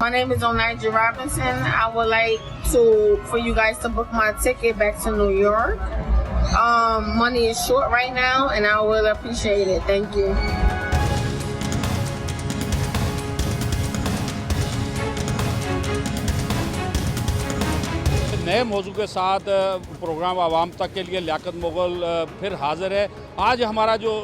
My name is Onaja Robinson. I would like for you guys to book my ticket back to New York. Money is short right now, and I will appreciate it. Thank you. नए मौजू के साथ programme आवाम तक के लिए लियाकत मुग़ल फिर हाज़िर है। आज हमारा जो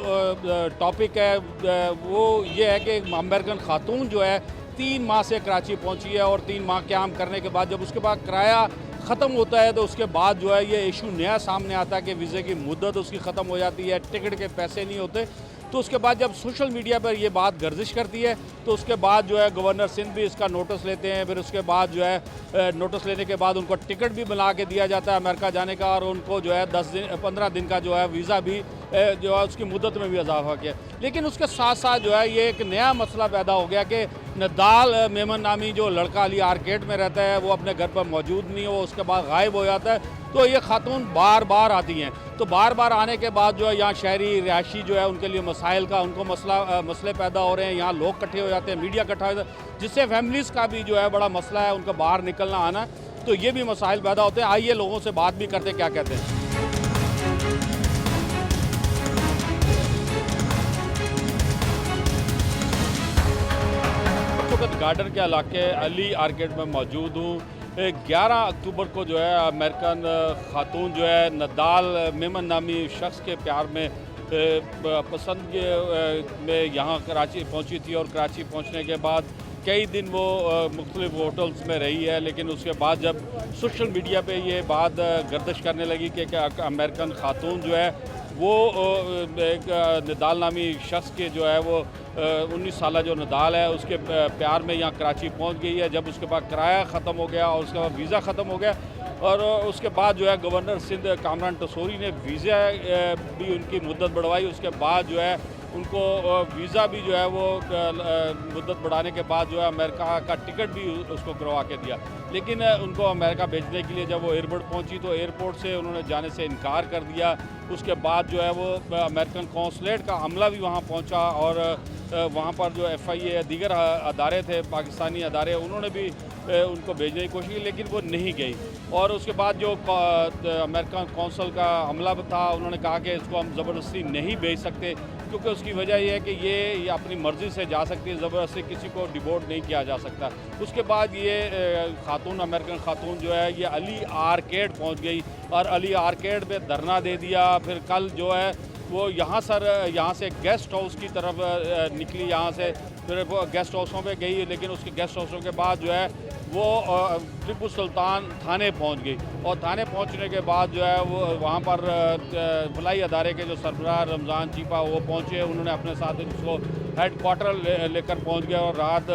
टॉपिक है वो ये है कि अमेरिकन खातून जो है 3 माह से कराची पहुंची है और 3 माह क़याम करने के बाद जब उसके बाद किराया ख़त्म होता है तो उसके बाद जो है ये इशू नया सामने आता है कि वीज़े की मुद्दत उसकी ख़त्म हो जाती है, टिकट के पैसे नहीं होते। तो उसके बाद जब सोशल मीडिया पर ये बात गर्दिश करती है तो उसके बाद जो है गवर्नर सिंध भी इसका नोटिस लेते हैं। फिर उसके बाद जो है नोटिस लेने के बाद उनको टिकट भी बना के दिया जाता है अमेरिका जाने का, और उनको जो है 15 दिन का जो है वीज़ा भी जो है उसकी मुद्दत में भी इजाफा किया। लेकिन उसके साथ साथ जो है ये एक नया मसला पैदा हो गया कि नदाल मेमन नामी जो लड़का अली आर्केड में रहता है वो अपने घर पर मौजूद नहीं हो, उसके बाद गायब हो जाता है। तो ये खातून बार बार आती हैं, तो बार बार आने के बाद जो है यहाँ शहरी रिहायशी जो है उनके लिए मसाइल का उनको मसले पैदा हो रहे हैं। यहाँ लोग इकट्ठे हो जाते हैं, मीडिया इकट्ठा हो जाता है, जिससे फैमिलीज़ का भी जो है बड़ा मसला है, उनका बाहर निकलना आना। तो ये भी मसाइल पैदा होते हैं। आइए लोगों से बात भी करते क्या कहते हैं। गार्डन के इलाके अली आर्केड में मौजूद हूँ। 11 अक्टूबर को जो है अमेरिकन खातून जो है नदाल मेमन नामी शख्स के प्यार में पसंद में यहाँ कराची पहुँची थी, और कराची पहुँचने के बाद कई दिन वो मुख्तलिफ होटल्स में रही है। लेकिन उसके बाद जब सोशल मीडिया पे ये बात गर्दिश करने लगी कि अमेरिकन खातून जो है वो एक नदाल नामी शख्स के जो है वो 19 साल जो नदाल है उसके प्यार में यहाँ कराची पहुँच गई है। जब उसके बाद किराया ख़त्म हो गया और उसके बाद वीज़ा ख़त्म हो गया, और उसके बाद जो है गवर्नर सिंध कामरान टसोरी ने वीज़ा भी उनकी मुद्दत बढ़वाई। उसके बाद जो है उनको वीज़ा भी जो है वो मुद्दत बढ़ाने के बाद जो है अमेरिका का टिकट भी उसको करवा के दिया। लेकिन उनको अमेरिका भेजने के लिए जब वो एयरपोर्ट पहुंची तो एयरपोर्ट से उन्होंने जाने से इनकार कर दिया। उसके बाद जो है वो अमेरिकन कौंसलेट का अमला भी वहां पहुंचा, और वहां पर जो FIA दीगर अदारे थे पाकिस्तानी अदारे उन्होंने भी उनको भेजने की कोशिश की, लेकिन वो नहीं गई। और उसके बाद जो अमेरिकन कौंसल का अमला था उन्होंने कहा कि इसको हम ज़बरदस्ती नहीं भेज सकते, क्योंकि उसकी वजह यह है कि ये अपनी मर्ज़ी से जा सकती है, ज़बरदस्ती किसी को डिपोर्ट नहीं किया जा सकता। उसके बाद ये खातून अमेरिकन खातून जो है ये अली आर्केड पहुंच गई और अली आर्केड में धरना दे दिया। फिर कल जो है वो यहाँ से गेस्ट हाउस की तरफ निकली, यहाँ से फिर वो गेस्ट हाउसों पे गई, लेकिन उसके गेस्ट हाउसों के बाद जो है वो टिपू सुल्तान थाने पहुंच गई। और थाने पहुंचने के बाद जो है वो वहाँ पर भलाई अदारे के जो सरबराह रमज़ान चीपा वो पहुँचे। उन्होंने अपने साथ उसको हेड क्वार्टर लेकर पहुँच गए और रात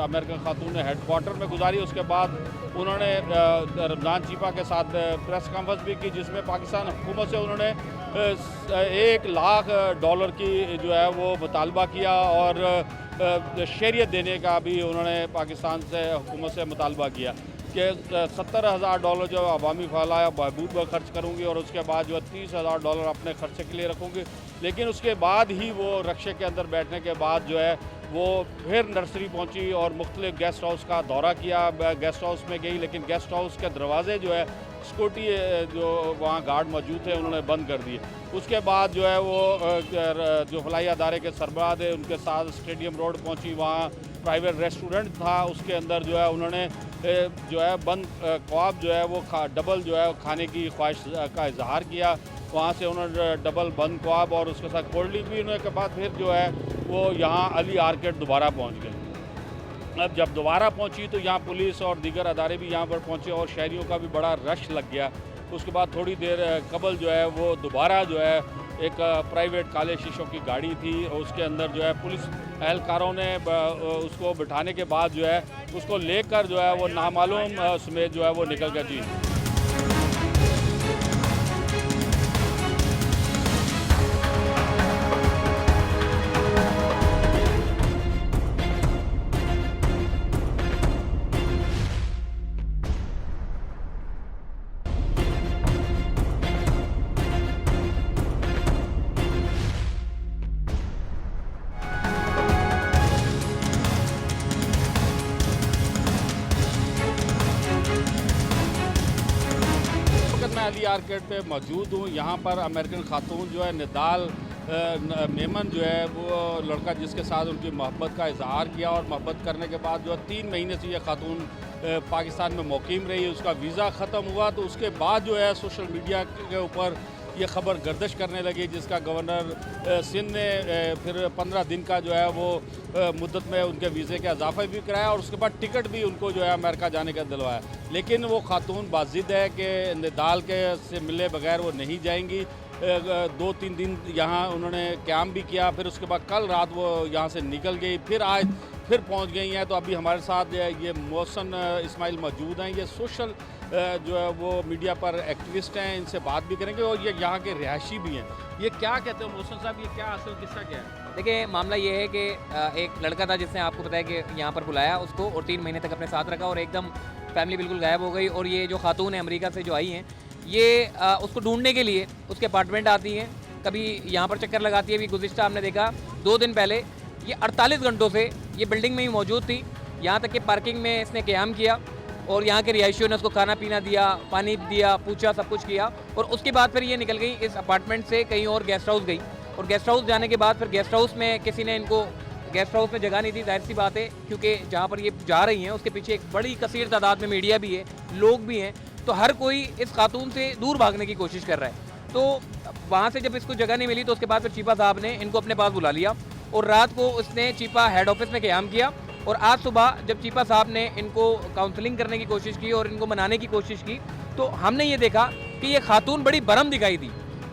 अमेरिकन खातून ने हेड क्वार्टर में गुजारी। उसके बाद उन्होंने रमज़ान चीपा के साथ प्रेस कॉन्फ्रेंस भी की, जिसमें पाकिस्तान हुकूमत से उन्होंने $1 लाख की जो है वो मुतालबा किया, और शहरियत देने का भी उन्होंने पाकिस्तान से हुकूमत से मुतालबा किया कि $70,000 जो अवामी फलाह बहबूद पर खर्च करूँगी, और उसके बाद जो $30,000 अपने खर्चे के लिए रखूँगी। लेकिन उसके बाद ही वो रक्शे के अंदर बैठने के बाद जो है वो फिर नर्सरी पहुंची और मुख्तलिफ गेस्ट हाउस का दौरा किया। गेस्ट हाउस में गई, लेकिन गेस्ट हाउस के दरवाज़े जो है सिक्योरिटी जो वहाँ गार्ड मौजूद थे उन्होंने बंद कर दिए। उसके बाद जो है वो जो फलाई अदारे के सरबराह थे उनके साथ स्टेडियम रोड पहुँची, वहाँ प्राइवेट रेस्टोरेंट था, उसके अंदर जो है उन्होंने जो है बंद ख्वाब जो है वो डबल जो है खाने की ख्वाहिश का इजहार किया। वहाँ से उन्होंने डबल बंद ख्वाब और उसके साथ कोल्ड ड्रिंक भी उन्होंने के बाद फिर जो है वो यहाँ अली आर्केड दोबारा पहुँच गए। अब जब दोबारा पहुँची तो यहाँ पुलिस और दीगर अदारे भी यहाँ पर पहुँचे और शहरियों का भी बड़ा रश लग गया। उसके बाद थोड़ी देर कबल जो है वो दोबारा जो है एक प्राइवेट काले शीशों की गाड़ी थी, उसके अंदर जो है पुलिस एहलकारों ने उसको बिठाने के बाद जो है उसको लेकर जो है वो नामालूम समेत जो है वो निकल गया। जी आर्केड पे मौजूद हूँ। यहाँ पर अमेरिकन खातून जो है निदाल मेमन जो है वो लड़का जिसके साथ उनकी मोहब्बत का इजहार किया और मोहब्बत करने के बाद जो है 3 महीने से ये खातून पाकिस्तान में मुकीम रही, उसका वीज़ा ख़त्म हुआ तो उसके बाद जो है सोशल मीडिया के ऊपर ये खबर गर्दिश करने लगी, जिसका गवर्नर सिंध ने फिर 15 दिन का जो है वो मुद्दत में उनके वीज़े का इजाफा भी कराया और उसके बाद टिकट भी उनको जो है अमेरिका जाने का दिलवाया। लेकिन वो खातून बाजिद है कि निदाल के से मिले बगैर वो नहीं जाएंगी। 2-3 दिन यहाँ उन्होंने क़याम भी किया, फिर उसके बाद कल रात वो यहाँ से निकल गई, फिर आज फिर पहुँच गई हैं। तो अभी हमारे साथ ये मोहसन इस्माइल मौजूद हैं, ये सोशल जो है वो मीडिया पर एक्टिविस्ट हैं, इनसे बात भी करेंगे और ये यहाँ के रिहायशी भी हैं। ये क्या कहते हैं मोहसन साहब, ये क्या असल किस्सा क्या है? देखिए मामला ये है कि एक लड़का था जिसने आपको बताया कि यहाँ पर बुलाया उसको और 3 महीने तक अपने साथ रखा और एकदम फैमिली बिल्कुल गायब हो गई। और ये जो खातून है अमेरिका से जो आई हैं, ये उसको ढूंढने के लिए उसके अपार्टमेंट आती हैं, कभी यहाँ पर चक्कर लगाती है। अभी गुज़िश्ता हमने देखा 2 दिन पहले ये 48 घंटों से ये बिल्डिंग में ही मौजूद थी, यहाँ तक कि पार्किंग में इसने क़याम किया और यहाँ के रिहायशियों ने उसको खाना पीना दिया, पानी दिया, पूछा, सब कुछ किया। और उसके बाद फिर ये निकल गई इस अपार्टमेंट से कहीं और गेस्ट हाउस गई और गेस्ट हाउस जाने के बाद फिर गेस्ट हाउस में किसी ने इनको गेस्ट हाउस में जगह नहीं दी, जाहिर सी बात है, क्योंकि जहाँ पर ये जा रही हैं उसके पीछे एक बड़ी कसीर तादाद में मीडिया भी है, लोग भी हैं, तो हर कोई इस खातून से दूर भागने की कोशिश कर रहा है। तो वहाँ से जब इसको जगह नहीं मिली तो उसके बाद फिर चीपा साहब ने इनको अपने पास बुला लिया और रात को उसने चीपा हेड ऑफिस में क़याम किया। और आज सुबह जब चीपा साहब ने इनको काउंसलिंग करने की कोशिश की और इनको मनाने की कोशिश की तो हमने ये देखा कि ये खातून बड़ी बरम दिखाई दी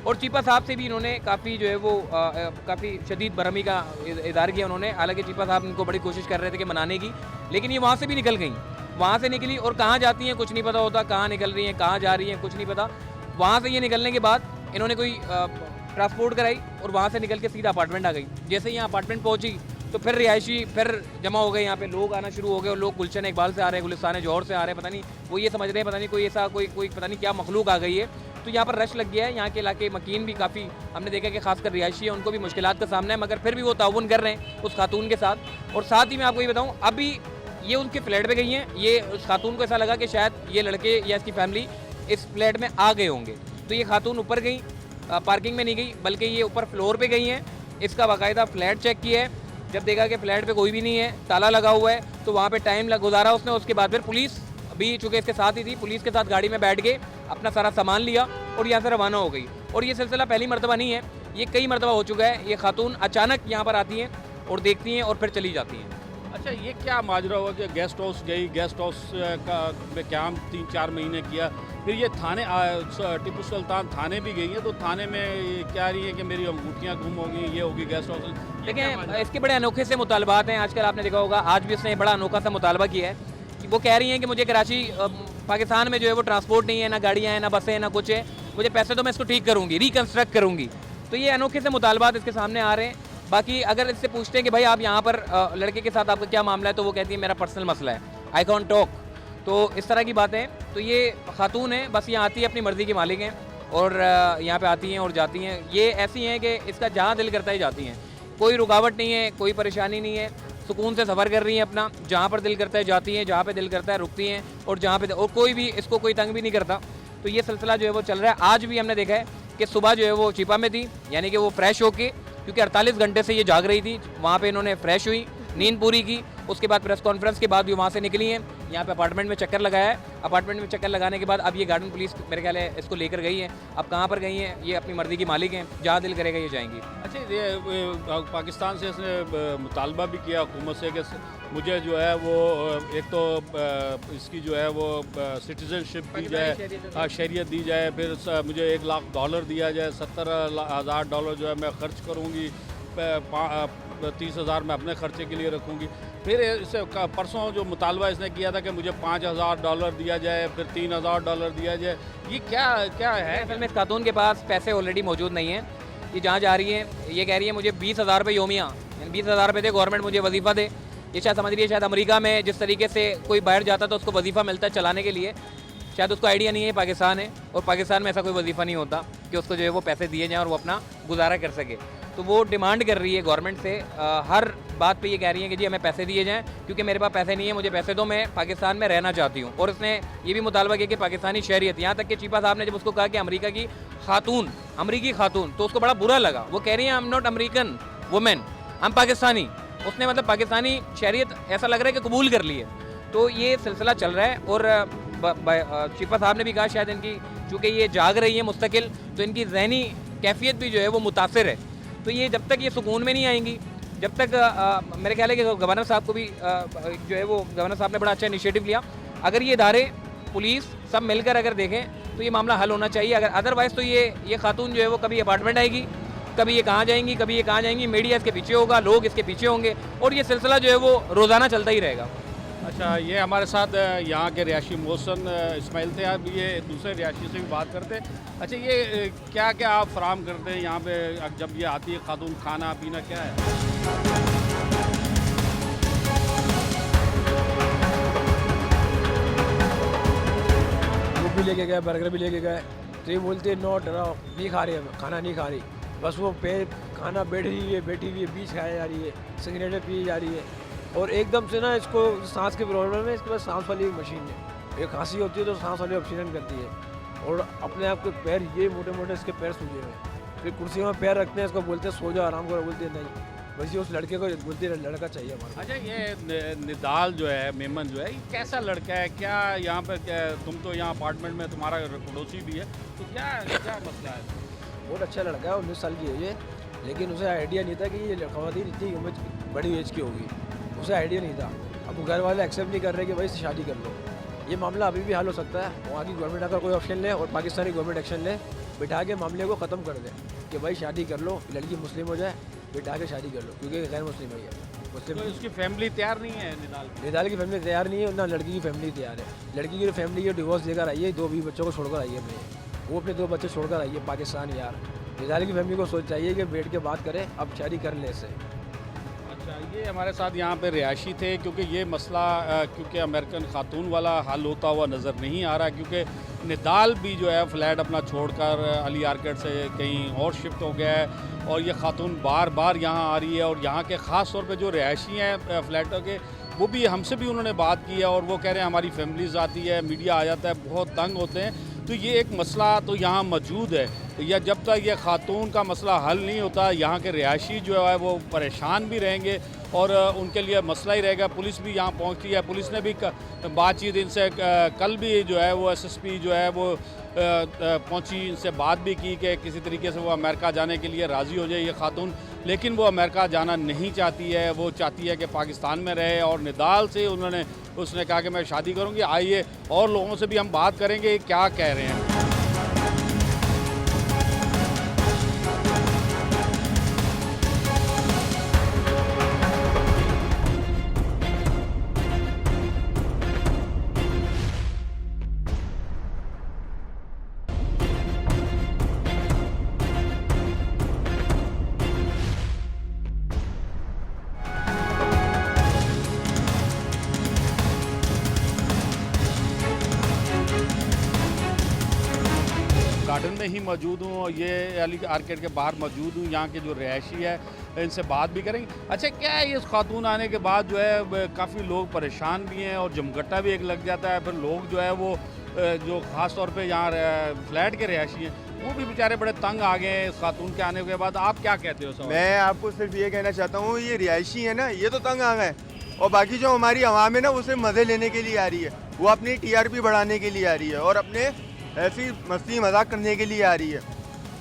और चीपा साहब से भी इन्होंने काफ़ी जो है वो काफ़ी शदीद बरमी का इज़हार किया उन्होंने। हालांकि चीपा साहब इनको बड़ी कोशिश कर रहे थे कि मनाने की, लेकिन ये वहाँ से भी निकल गई। वहाँ से निकली और कहाँ जाती हैं कुछ नहीं पता होता, कहाँ निकल रही हैं, कहाँ जा रही हैं कुछ नहीं पता। वहाँ से ये निकलने के बाद इन्होंने कोई ट्रांसपोर्ट कराई और वहाँ से निकल के सीधा अपार्टमेंट आ गई। जैसे ही यहाँ अपार्टमेंट पहुँची तो फिर रिहायशी फिर जमा हो गए, यहाँ पे लोग आना शुरू हो गए और लोग गुलशन इकबाल से आ रहे हैं, गुलिस्तान जौहर से आ रहे हैं, पता नहीं वो ये समझ रहे हैं पता नहीं कोई ऐसा कोई पता नहीं क्या मखलूक आ गई है। तो यहाँ पर रश लग गया है। यहाँ के इलाके मकीन भी काफ़ी हमने देखा कि खासकर रिहायशी है, उनको भी मुश्किलात का सामना है, मगर फिर भी वो ताउन कर रहे हैं उस खातून के साथ। और साथ ही मैं आपको ये बताऊँ, अभी ये उनके फ्लैट पर गई हैं, ये उस खातून को ऐसा लगा कि शायद ये लड़के या इसकी फैमिली इस फ्लैट में आ गए होंगे, तो ये खातून ऊपर गई, पार्किंग में नहीं गई बल्कि ये ऊपर फ्लोर पे गई हैं। इसका बाकायदा फ्लैट चेक किया है, जब देखा कि फ्लैट पे कोई भी नहीं है, ताला लगा हुआ है, तो वहाँ पे टाइम गुजारा उसने। उसके बाद फिर पुलिस भी चूँकि इसके साथ ही थी, पुलिस के साथ गाड़ी में बैठ के अपना सारा सामान लिया और यहाँ से रवाना हो गई। और ये सिलसिला पहली मरतबा नहीं है, ये कई मरतबा हो चुका है। ये खातून अचानक यहाँ पर आती हैं और देखती हैं और फिर चली जाती हैं। अच्छा, ये क्या माजरा हुआ कि गेस्ट हाउस गई, गेस्ट हाउस का में क़याम 3-4 महीने किया, फिर ये थाने टिपू सुल्तान थाने भी गई है, तो थाने में ये क्या रही है कि मेरी अंगूठियाँ गुम हो गई, ये होगी गेस्ट हाउस। देखें इसके बड़े अनोखे से मुतालबात हैं। आजकल आपने देखा होगा, आज भी उसने बड़ा अनोखा सा मुतालबा किया है कि वो कह रही हैं कि मुझे कराची पाकिस्तान में जो है वो ट्रांसपोर्ट नहीं है, ना गाड़ियाँ हैं, ना बसें हैं, ना कुछ है, मुझे पैसे तो मैं इसको ठीक करूँगी, रिकन्स्ट्रक्ट करूँगी। तो ये अनोखे से मुतालबात इसके सामने आ रहे हैं। बाकी अगर इससे पूछते हैं कि भाई आप यहाँ पर लड़के के साथ आपका क्या मामला है, तो वो कहती है मेरा पर्सनल मसला है, आई कॉन्ट टॉक। तो इस तरह की बातें। तो ये खातून है, बस यहाँ आती है, अपनी मर्ज़ी की मालिक हैं और यहाँ पे आती हैं और जाती हैं। ये ऐसी हैं कि इसका जहाँ दिल करता है जाती हैं, कोई रुकावट नहीं है, कोई परेशानी नहीं है, सुकून से सफ़र कर रही हैं अपना, जहाँ पर दिल करता है जाती हैं, जहाँ पे दिल करता है रुकती हैं और जहाँ पे और कोई भी इसको कोई तंग भी नहीं करता। तो ये सिलसिला जो है वो चल रहा है। आज भी हमने देखा है कि सुबह जो है वो चिपा में थी, यानी कि वो फ्रेश होके, क्योंकि 48 घंटे से ये जाग रही थी, वहाँ पे इन्होंने फ्रेश हुई, नींद पूरी की, उसके बाद प्रेस कॉन्फ्रेंस के बाद भी वहाँ से निकली हैं, यहाँ पे अपार्टमेंट में चक्कर लगाया है। अपार्टमेंट में चक्कर लगाने के बाद अब ये गार्डन पुलिस मेरे ख्याल है इसको लेकर गई है। अब कहाँ पर गई हैं, ये अपनी मर्ज़ी की मालिक हैं, जहाँ दिल करेगा ये जाएंगी। अच्छा, ये पाकिस्तान से इसने मुतालबा भी किया हुकूमत से कि मुझे जो है वो एक तो इसकी जो है वो सिटीज़नशिप दी जाए, शरीयत दी जाए, फिर मुझे $1 लाख दिया जाए, $70,000 जो है मैं ख़र्च करूँगी, 30,000 मैं अपने ख़र्चे के लिए रखूँगी। फिर इसे परसों जो मुतालबा इसने किया था कि मुझे $5,000 दिया जाए, फिर $3,000 दिया जाए। ये क्या है? असल में इस खातून के पास पैसे ऑलरेडी मौजूद नहीं हैं। ये जहाँ जा रही है ये कह रही है मुझे 20,000 रुपये योमिया, यानी 20,000 रुपये दे, गवर्नमेंट मुझे वजीफ़ा दे। ये शायद समझ रही है शायद अमेरिका में जिस तरीके से कोई बाहर जाता तो उसको वजीफ़ा मिलता है चलाने के लिए, शायद उसको आइडिया नहीं है पाकिस्तान है और पाकिस्तान में ऐसा कोई वजीफ़ा नहीं होता कि उसको जो है वो पैसे दिए जाएँ और वो अपना गुजारा कर सके। तो वो डिमांड कर रही है गवर्नमेंट से, हर बात पे ये कह रही है कि जी हमें पैसे दिए जाएं, क्योंकि मेरे पास पैसे नहीं है, मुझे पैसे दो, मैं पाकिस्तान में रहना चाहती हूँ। और उसने ये भी मुतालबा किया कि पाकिस्तानी शहरियत, यहाँ तक कि चीपा साहब ने जब उसको कहा कि अमेरिका की खातून, अमरीकी खातून, तो उसको बड़ा बुरा लगा। वो कह रही है I am not American women, I am Pakistani. उसने मतलब पाकिस्तानी शहरियत ऐसा लग रहा है कि कबूल कर ली है। तो ये सिलसिला चल रहा है। और चीपा साहब ने भी कहा शायद इनकी, चूँकि ये जाग रही है मुस्तकिल, तो इनकी जहनी कैफियत भी जो है वो मुतासिर है। तो ये जब तक ये सुकून में नहीं आएंगी, जब तक मेरे ख्याल है कि गवर्नर साहब को भी जो है वो गवर्नर साहब ने बड़ा अच्छा इनिशिएटिव लिया। अगर ये इदारे, पुलिस सब मिलकर अगर देखें तो ये मामला हल होना चाहिए। अगर अदरवाइज़ तो ये खातून जो है वो कभी अपार्टमेंट आएगी, कभी ये कहाँ जाएंगी, कभी ये कहाँ जाएंगी, मीडिया इसके पीछे होगा, लोग इसके पीछे होंगे, और ये सिलसिला जो है वो रोज़ाना चलता ही रहेगा। अच्छा, ये हमारे साथ यहाँ के रिहायशी मोहसन इस्माइल थे। अब ये दूसरे रिहायशी से भी बात करते हैं। अच्छा, ये क्या क्या आप फराम करते हैं यहाँ पे जब ये आती है खातून? खाना पीना क्या है? वो भी लेके गए, बर्गर भी लेके गए, तो ये बोलते नोट नहीं खा रहे, खाना नहीं खा रही, बस वो खाना बैठी हुई है, बीच खाई जा रही है, सिगरेटें पी जा रही है। और एकदम से ना इसको सांस की प्रॉब्लम है, इसके पास सांस वाली मशीन है, एक खांसी होती है तो सांस वाली ऑक्सीजन करती है। और अपने आप के पैर ये मोटे मोटे इसके पैर सूजे हुए हैं, फिर कुर्सी में पैर रखते हैं, इसको बोलते हैं सो जाओ आराम करो, बोलते हैं नहीं, बस ये उस लड़के को बोलते हैं लड़का चाहिए हमारा। अच्छा, ये निदाल जो है, मेमन जो है, ये कैसा लड़का है? क्या यहाँ पर तुम तो यहाँ अपार्टमेंट में, तुम्हारा पड़ोसी भी है, तो क्या मसला है? बहुत अच्छा लड़का है, 19 साल की है ये, लेकिन उसे आइडिया नहीं था कि ये खवातीन इतनी बड़ी एज की होगी, उसे आइडिया नहीं था। अब वो घर वाले एक्सेप्ट नहीं कर रहे कि भाई इससे शादी कर लो। ये मामला अभी भी हल हो सकता है, वहाँ की गवर्नमेंट अगर कोई ऑप्शन ले और पाकिस्तानी गवर्नमेंट एक्शन ले, बिठा के मामले को ख़त्म कर दे कि भाई शादी कर लो, लड़की मुस्लिम हो जाए, बिठा के शादी कर लो, क्योंकि गैर मुस्लिम है ये। मुस्लिम तो उसकी फैमिली तैयार नहीं है? निदाल की फैमिली तैयार नहीं है, ना लड़की की फैमिली तैयार है। लड़की की फैमिली ये डिवोर्स देकर आई है, 2 बच्चों को छोड़कर आई है अपने, वो अपने 2 बच्चे छोड़कर आई है पाकिस्तान। यार निदाल की फैमिली को सोच चाहिए कि बैठ के बात करें, अब शादी कर ले इससे। अच्छा, ये हमारे साथ यहाँ पे रिहायशी थे, क्योंकि ये मसला क्योंकि अमेरिकन खातून वाला हल होता हुआ नज़र नहीं आ रहा, क्योंकि निदाल भी जो है फ्लैट अपना छोड़कर अली आर्केड से कहीं और शिफ्ट हो गया है, और ये खातून बार बार यहाँ आ रही है। और यहाँ के ख़ास तौर पे जो रिहायशी हैं फ्लैटों के, वो भी हमसे भी उन्होंने बात की है, और वो कह रहे हैं हमारी फैमिलीज़ आती है, मीडिया आ जाता है, बहुत तंग होते हैं। तो ये एक मसला तो यहाँ मौजूद है, या जब तक ये खातून का मसला हल नहीं होता, यहाँ के रिहायशी जो है वो परेशान भी रहेंगे, और उनके लिए मसला ही रहेगा। पुलिस भी यहाँ पहुँचती है, पुलिस ने भी बातचीत इनसे कल भी जो है वो SSP जो है वो पहुँची, इनसे बात भी की कि किसी तरीके से वो अमेरिका जाने के लिए राज़ी हो जाए ये खातून, लेकिन वो अमेरिका जाना नहीं चाहती है, वो चाहती है कि पाकिस्तान में रहे। और निदाल से उसने कहा कि मैं शादी करूँगी। आइए और लोगों से भी हम बात करेंगे क्या कह रहे हैं। गार्डन में ही मौजूद हूँ, ये अली आर्केड के बाहर मौजूद हूँ। यहाँ के जो रिहायशी है इनसे बात भी करेंगे। अच्छा, क्या है इस खातून आने के बाद जो है काफ़ी लोग परेशान भी हैं, और जमघटा भी एक लग जाता है। फिर लोग जो है वो जो ख़ास तौर पे यहाँ फ्लैट के रिहायशी हैं, वो भी बेचारे बड़े तंग आ गए हैं इस खातून के आने के बाद। आप क्या कहते हो? मैं आपको सिर्फ ये कहना चाहता हूँ, ये रिहायशी है ना, ये तो तंग आ गए, और बाकी जो हमारी आवाम है ना, उसे मज़े लेने के लिए आ रही है, वो अपनी TRP बढ़ाने के लिए आ रही है, और अपने ऐसी मस्ती मजाक करने के लिए आ रही है।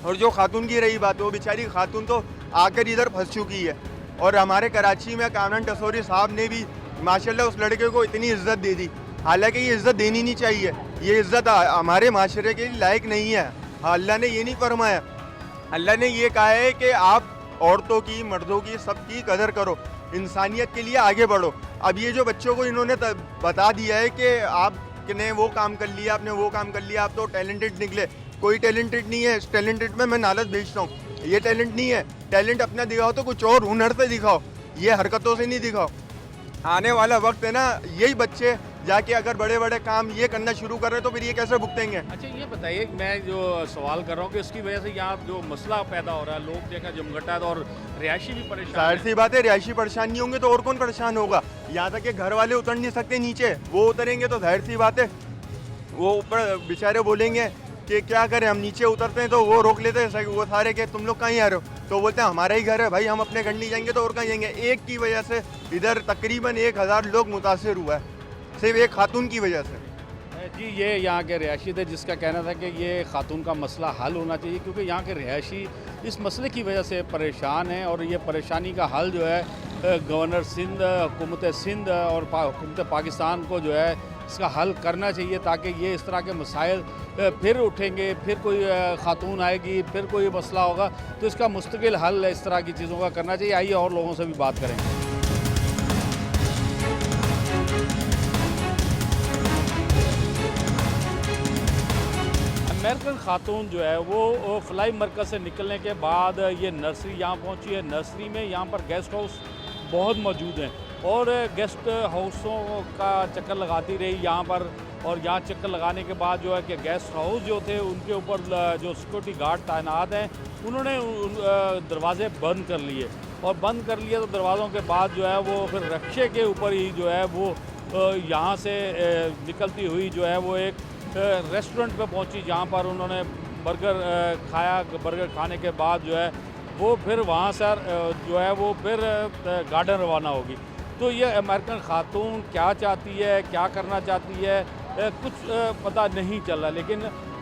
और जो खातून की रही बात, वो बेचारी खातून तो आकर इधर फंस चुकी है। और हमारे कराची में कानन टसोरी साहब ने भी माशाल्लाह उस लड़के को इतनी इज्जत दे दी, हालांकि ये इज्जत देनी नहीं चाहिए, ये इज्जत हमारे माशरे के लायक नहीं है। अल्लाह ने ये नहीं फरमाया, अल्लाह ने ये कहा है कि आप औरतों की, मर्दों की, सबकी कदर करो, इंसानियत के लिए आगे बढ़ो। अब ये जो बच्चों को इन्होंने बता दिया है कि आपने वो काम कर लिया, आपने वो काम कर लिया, आप तो टैलेंटेड निकले, कोई टैलेंटेड नहीं है। इस टैलेंटेड में मैं नालत भेजता हूँ, ये टैलेंट नहीं है। टैलेंट अपना दिखाओ तो कुछ और हुनर से दिखाओ, ये हरकतों से नहीं दिखाओ। आने वाला वक्त है ना, यही बच्चे जाके अगर बड़े बड़े काम ये करना शुरू कर रहे हैं तो फिर ये कैसे भुगतेंगे? अच्छा ये बताइए, मैं जो सवाल कर रहा हूँ कि इसकी वजह से यहाँ जो मसला पैदा हो रहा है, लोग देखा जमघटा है और रिहायशी भी परेशान जाहिर है। सी बात है, रिहायशी परेशान नहीं होंगे तो और कौन परेशान होगा? यहाँ तक कि घर वाले उतर नहीं सकते नीचे, वो उतरेंगे तो जाहिर सी बात है वो ऊपर बेचारे बोलेंगे कि क्या करें, हम नीचे उतरते हैं तो वो रोक लेते हैं, वो सारे के तुम लोग कहीं आ रहे हो, तो बोलते हैं हमारा ही घर है भाई, हम अपने घर नहीं जाएंगे तो और कहाँ जाएंगे। एक की वजह से इधर तकरीबन 1000 लोग मुतासिर हुआ है, सिर्फ एक खातून की वजह से। जी ये यहाँ के रिहायशी थे जिसका कहना था कि ये खातून का मसला हल होना चाहिए, क्योंकि यहाँ के रिहायशी इस मसले की वजह से परेशान हैं और ये परेशानी का हल जो है गवर्नर सिंध, हुकूमत सिंध और हुकूमत पाकिस्तान को जो है इसका हल करना चाहिए, ताकि ये इस तरह के मसाइल फिर उठेंगे, फिर कोई खातून आएगी, फिर कोई मसला होगा, तो इसका मुस्तकिल हल इस तरह की चीज़ों का करना चाहिए। आइए और लोगों से भी बात करेंगे। अमेरिकन खातून जो है वो फ्लाई मरकज़ से निकलने के बाद ये नर्सरी यहाँ पहुँची है। नर्सरी में यहाँ पर गेस्ट हाउस बहुत मौजूद हैं और गेस्ट हाउसों का चक्कर लगाती रही यहाँ पर, और यहाँ चक्कर लगाने के बाद जो है कि गेस्ट हाउस जो थे उनके ऊपर जो सिक्योरिटी गार्ड तैनात हैं उन्होंने दरवाजे बंद कर लिए, और बंद कर लिए तो दरवाज़ों के बाद जो है वो फिर रक्शे के ऊपर ही जो है वो यहाँ से निकलती हुई जो है वो एक रेस्टोरेंट पे पहुंची, जहाँ पर उन्होंने बर्गर खाया। बर्गर खाने के बाद जो है वो फिर वहाँ से जो है वो फिर गार्डन रवाना होगी। तो ये अमेरिकन खातून क्या चाहती है, क्या करना चाहती है, कुछ पता नहीं चल रहा, लेकिन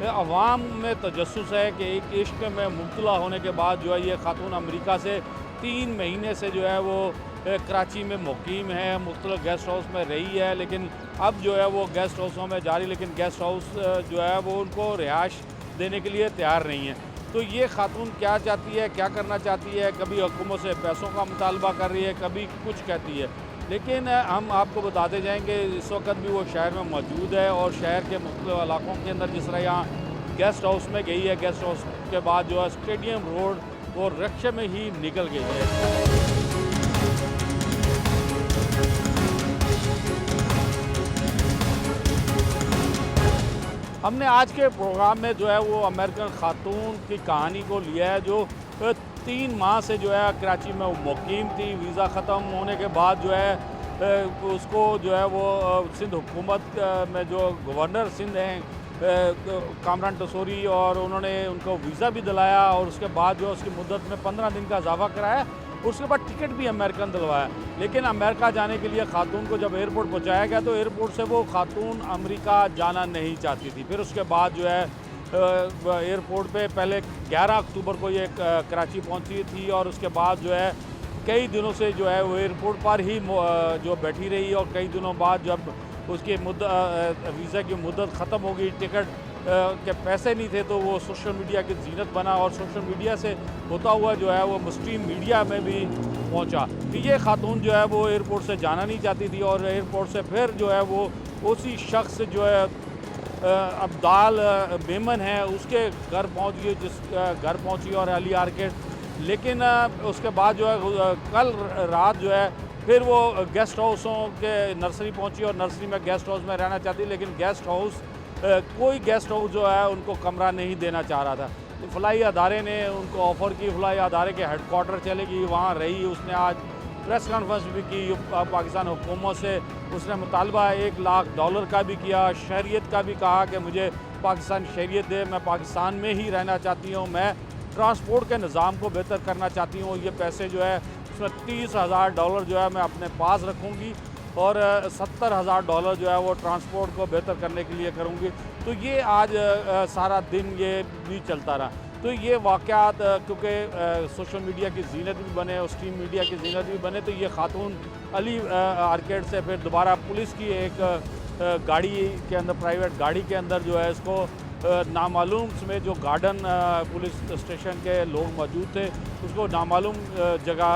अवाम में तजस्सुस है कि एक इश्क में मुब्तला होने के बाद जो है ये खातून अमेरिका से 3 महीने से जो है वो कराची में मुकीम है, मुख्तलिफ गेस्ट हाउस में रही है, लेकिन अब जो है वो गेस्ट हाउसों में जारी, लेकिन गेस्ट हाउस जो है वो उनको रिहाइश देने के लिए तैयार नहीं है। तो ये खातून क्या चाहती है, क्या करना चाहती है, कभी हुकूमत से पैसों का मुतालबा कर रही है, कभी कुछ कहती है, लेकिन हम आपको बताते जाएंगे इस वक्त भी वो शहर में मौजूद है और शहर के मुख्तलिफ इलाकों के अंदर, जिस तरह यहाँ गेस्ट हाउस में गई है, गेस्ट हाउस के बाद जो है स्टेडियम रोड वो रिक्शे में ही निकल गई है। हमने आज के प्रोग्राम में जो है वो अमेरिकन खातून की कहानी को लिया है, जो 3 माह से जो है कराची में मुकीम थी। वीज़ा ख़त्म होने के बाद जो है उसको जो है वो सिंध हुकूमत में जो गवर्नर सिंध हैं कामरान टसूरी, और उन्होंने उनको वीज़ा भी दिलाया और उसके बाद जो उसकी मुद्दत में 15 दिन का इजाफा कराया, उसके बाद टिकट भी अमेरिकन दिलवाया। लेकिन अमेरिका जाने के लिए खातून को जब एयरपोर्ट पहुंचाया गया तो एयरपोर्ट से वो खातून अमेरिका जाना नहीं चाहती थी। फिर उसके बाद जो है एयरपोर्ट पे पहले 11 अक्टूबर को ये कराची पहुंची थी और उसके बाद जो है कई दिनों से जो है वो एयरपोर्ट पर ही जो बैठी रही, और कई दिनों बाद जब उसकी वीज़ा की मुद्दत ख़त्म हो गई, टिकट के पैसे नहीं थे, तो वो सोशल मीडिया की जीनत बना और सोशल मीडिया से होता हुआ जो है वो मुस्ट्रीम मीडिया में भी पहुंचा। तो ये खातून जो है वो एयरपोर्ट से जाना नहीं चाहती थी और एयरपोर्ट से फिर जो है वो उसी शख्स जो है अब्दाल मेमन है उसके घर पहुंच गई, जिस घर पहुंची और अली आर्केड। लेकिन उसके बाद जो है कल रात जो है फिर वो गेस्ट हाउसों के नर्सरी पहुंची और नर्सरी में गेस्ट हाउस में रहना चाहती, लेकिन गेस्ट हाउस कोई गेस्ट हाउस जो है उनको कमरा नहीं देना चाह रहा था। तो फलाई अदारे ने उनको ऑफ़र की, फलाई अदारे के हेडक्वार्टर चले गई, वहाँ रही। उसने आज प्रेस कॉन्फ्रेंस भी की पाकिस्तान हुकूमत से, उसने मुतालबा $1 लाख का भी किया, शहरियत का भी कहा कि मुझे पाकिस्तान शहरियत दे, मैं पाकिस्तान में ही रहना चाहती हूँ, मैं ट्रांसपोर्ट के निज़ाम को बेहतर करना चाहती हूँ, ये पैसे जो है उसमें $30,000 जो है मैं अपने पास रखूँगी और $70,000 जो है वो ट्रांसपोर्ट को बेहतर करने के लिए करूँगी। तो ये आज सारा दिन ये भी चलता रहा। तो ये वाक़यात क्योंकि सोशल मीडिया की जीनत भी बने और स्ट्रीम मीडिया की जीनत भी बने, तो ये खातून अली आर्केड से फिर दोबारा पुलिस की एक गाड़ी के अंदर, प्राइवेट गाड़ी के अंदर जो है इसको नामालूम में जो गार्डन पुलिस स्टेशन के लोग मौजूद थे उसको नामालूम जगह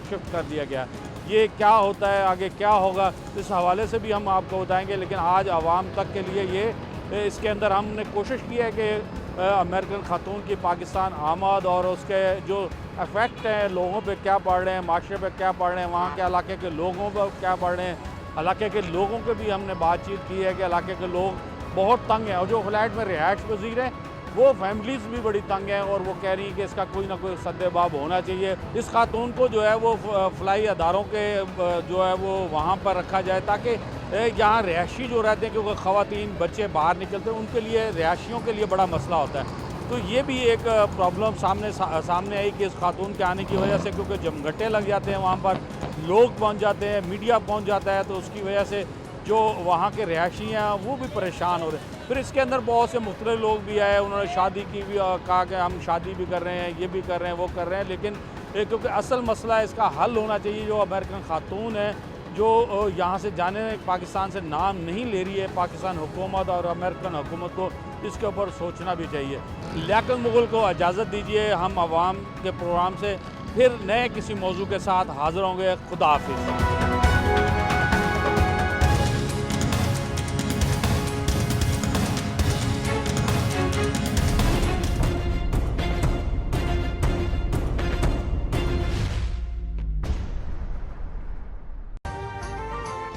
शिफ्ट कर दिया गया। ये क्या होता है, आगे क्या होगा, इस हवाले से भी हम आपको बताएंगे। लेकिन आज आवाम तक के लिए ये इसके अंदर हमने कोशिश की है कि अमेरिकन खातून की पाकिस्तान आमद और उसके जो इफ़ेक्ट हैं लोगों पे क्या पड़ रहे हैं, माशरे पे क्या पड़ रहे हैं, वहाँ के इलाके के लोगों पर क्या पड़ रहे हैं, इलाके के लोगों के भी हमने बातचीत की है कि इलाके के लोग बहुत तंग हैं और जो फ्लैट में रिहाइश पजीर हैं वो फैमिलीज़ भी बड़ी तंग हैं और वो कह रही हैं कि इसका कोई ना कोई सद्देबाब होना चाहिए। इस खातून को जो है वो फलाई अदारों के जो है वो वहाँ पर रखा जाए ताकि यहाँ रिहायशी जो रहते हैं क्योंकि ख़वातीन बच्चे बाहर निकलते हैं उनके लिए रिहायशियों के लिए बड़ा मसला होता है। तो ये भी एक प्रॉब्लम सामने आई कि इस खातून के आने की वजह से क्योंकि जमघटे लग जाते हैं वहाँ पर, लोग पहुँच जाते हैं, मीडिया पहुँच जाता है, तो उसकी वजह से जो वहाँ के रिहायशी हैं वो भी परेशान हो रहे हैं। फिर इसके अंदर बहुत से मुख्तलिफ लोग भी आए, उन्होंने शादी की भी कहा कि हम शादी भी कर रहे हैं, ये भी कर रहे हैं, वो कर रहे हैं, लेकिन क्योंकि असल मसला है इसका हल होना चाहिए। जो अमेरिकन खातून है जो यहाँ से जाने पाकिस्तान से नाम नहीं ले रही है, पाकिस्तान हुकूमत और अमेरिकन हुकूमत को इसके ऊपर सोचना भी चाहिए। लियाकत मुगल को इजाज़त दीजिए, हम आवाम के प्रोग्राम से फिर नए किसी मौजू के साथ हाज़िर होंगे। खुदा हाफिज़।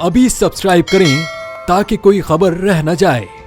अभी सब्सक्राइब करें ताकि कोई खबर रह न जाए।